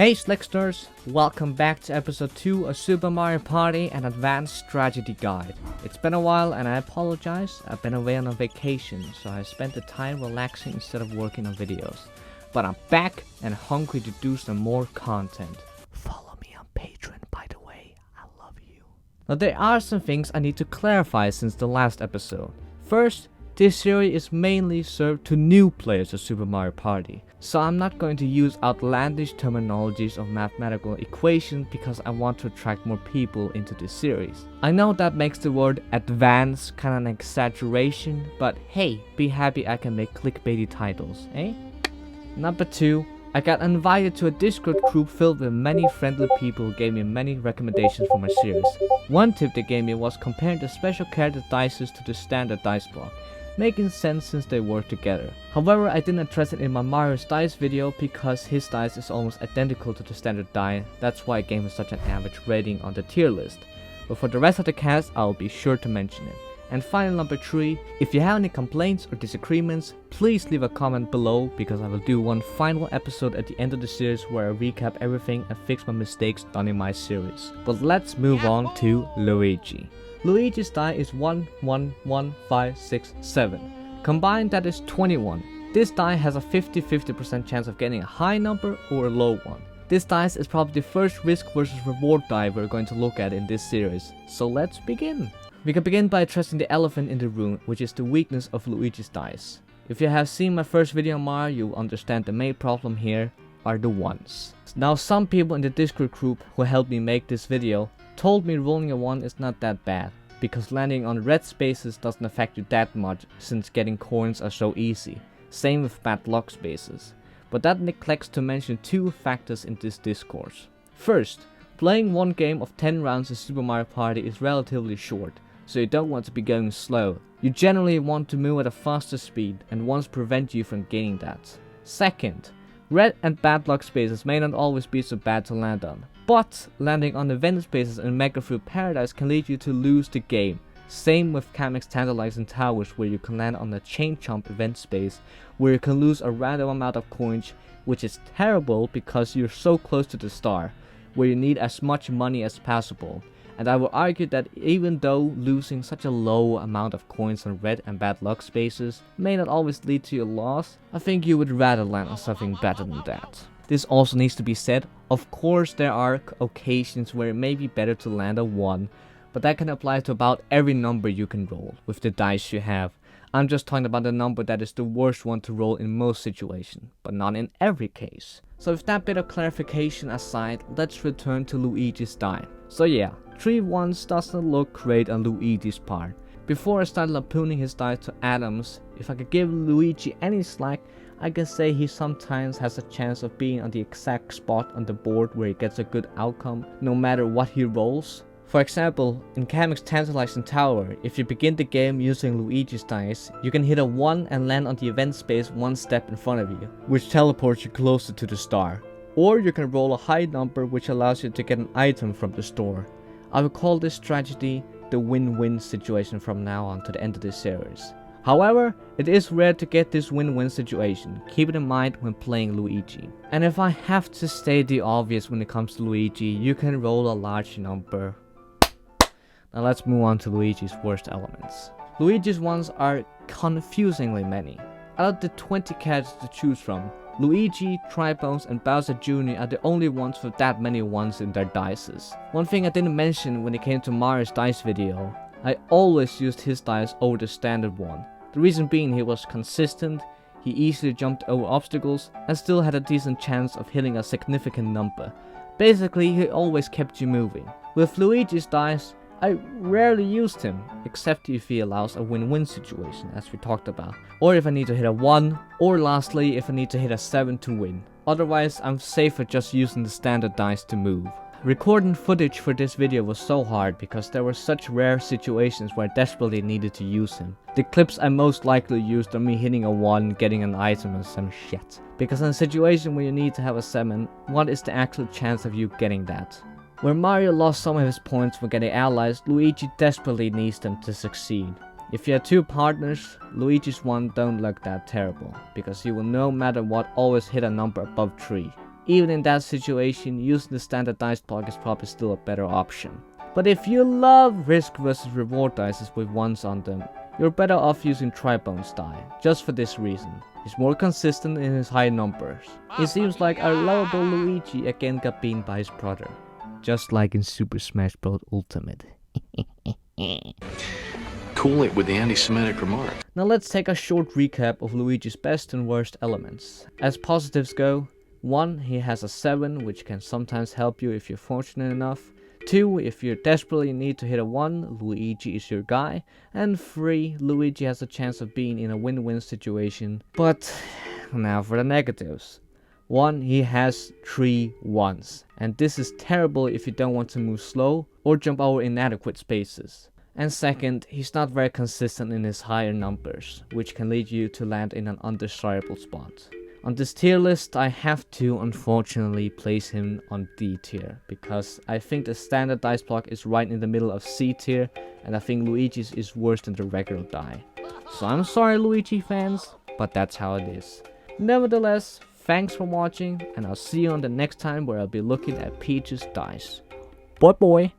Hey Slicksters, welcome back to episode 2 of Super Mario Party, an advanced strategy guide. It's been a while and I apologize, I've been away on a vacation, so I spent the time relaxing instead of working on videos. But I'm back and hungry to do some more content. Follow me on Patreon, by the way, I love you. Now there are some things I need to clarify since the last episode. First, this series is mainly served to new players of Super Mario Party, so I'm not going to use outlandish terminologies of mathematical equations because I want to attract more people into this series. I know that makes the word advanced kind of an exaggeration, but hey, be happy I can make clickbaity titles, eh? Number 2, I got invited to a Discord group filled with many friendly people who gave me many recommendations for my series. One tip they gave me was comparing the special character dices to the standard dice block, making sense since they work together. However, I didn't address it in my Mario's dice video because his dice is almost identical to the standard die, that's why I gave him such an average rating on the tier list. But for the rest of the cast, I'll be sure to mention it. And final number 3, if you have any complaints or disagreements, please leave a comment below because I will do one final episode at the end of the series where I recap everything and fix my mistakes done in my series. But let's move on to Luigi. Luigi's die is 1, 1, 1, 5, 6, 7. Combined, that is 21. This die has a 50-50% chance of getting a high number or a low one. This dice is probably the first risk versus reward die we're going to look at in this series. So let's begin. We can begin by addressing the elephant in the room, which is the weakness of Luigi's dice. If you have seen my first video on Mario, you will understand the main problem here are the ones. Now some people in the Discord group who helped me make this video told me rolling a 1 is not that bad, because landing on red spaces doesn't affect you that much since getting coins are so easy. Same with bad luck spaces. But that neglects to mention 2 factors in this discourse. First, playing one game of 10 rounds in Super Mario Party is relatively short, so you don't want to be going slow. You generally want to move at a faster speed, and ones prevent you from gaining that. Second, red and bad luck spaces may not always be so bad to land on, but landing on event spaces in Mega Fruit Paradise can lead you to lose the game. Same with Kamek's Tantalizing Towers, where you can land on a chain jump event space where you can lose a random amount of coins, which is terrible because you're so close to the star, where you need as much money as possible. And I will argue that even though losing such a low amount of coins on red and bad luck spaces may not always lead to your loss, I think you would rather land on something better than that. This also needs to be said, of course there are occasions where it may be better to land a 1, but that can apply to about every number you can roll with the dice you have. I'm just talking about the number that is the worst one to roll in most situations, but not in every case. So with that bit of clarification aside, let's return to Luigi's die. So yeah, 3 1s doesn't look great on Luigi's part. Before I start lampooning his die to atoms, if I could give Luigi any slack, I can say he sometimes has a chance of being on the exact spot on the board where he gets a good outcome, no matter what he rolls. For example, in Kamek's Tantalizing Tower, if you begin the game using Luigi's dice, you can hit a 1 and land on the event space 1 step in front of you, which teleports you closer to the star. Or you can roll a high number which allows you to get an item from the store. I will call this strategy the win-win situation from now on to the end of this series. However, it is rare to get this win-win situation, keep it in mind when playing Luigi. And if I have to state the obvious when it comes to Luigi, you can roll a large number. Now let's move on to Luigi's worst elements. Luigi's ones are confusingly many. Out of the 20 characters to choose from, Luigi, Tribones and Bowser Jr. are the only ones with that many ones in their dices. One thing I didn't mention when it came to Mario's dice video, I always used his dice over the standard one. The reason being he was consistent, he easily jumped over obstacles and still had a decent chance of hitting a significant number. Basically, he always kept you moving. With Luigi's dice, I rarely used him, except if he allows a win-win situation, as we talked about. Or if I need to hit a 1, or lastly if I need to hit a 7 to win. Otherwise, I'm safer just using the standard dice to move. Recording footage for this video was so hard because there were such rare situations where I desperately needed to use him. The clips I most likely used are me hitting a 1, getting an item and some shit. Because in a situation where you need to have a 7, what is the actual chance of you getting that? Where Mario lost some of his points for getting allies, Luigi desperately needs them to succeed. If you have 2 partners, Luigi's one don't look that terrible, because he will no matter what always hit a number above 3. Even in that situation, using the standard dice block is probably still a better option. But if you love risk versus reward dice with ones on them, you're better off using Tribone's die, just for this reason. He's more consistent in his high numbers. It seems like our lovable Luigi again got beaten by his brother, just like in Super Smash Bros. Ultimate. Cool it with the anti-Semitic remark. Now let's take a short recap of Luigi's best and worst elements. As positives go, 1. He has a 7, which can sometimes help you if you're fortunate enough. 2. If you desperately need to hit a 1, Luigi is your guy. And 3. Luigi has a chance of being in a win-win situation. But now for the negatives. 1. He has 3 1s. And this is terrible if you don't want to move slow or jump over inadequate spaces. And second, he's not very consistent in his higher numbers, which can lead you to land in an undesirable spot. On this tier list, I have to unfortunately place him on D tier, because I think the standard dice block is right in the middle of C tier, and I think Luigi's is worse than the regular die. So I'm sorry Luigi fans, but that's how it is. Nevertheless, thanks for watching, and I'll see you on the next time where I'll be looking at Peach's dice. Bye bye!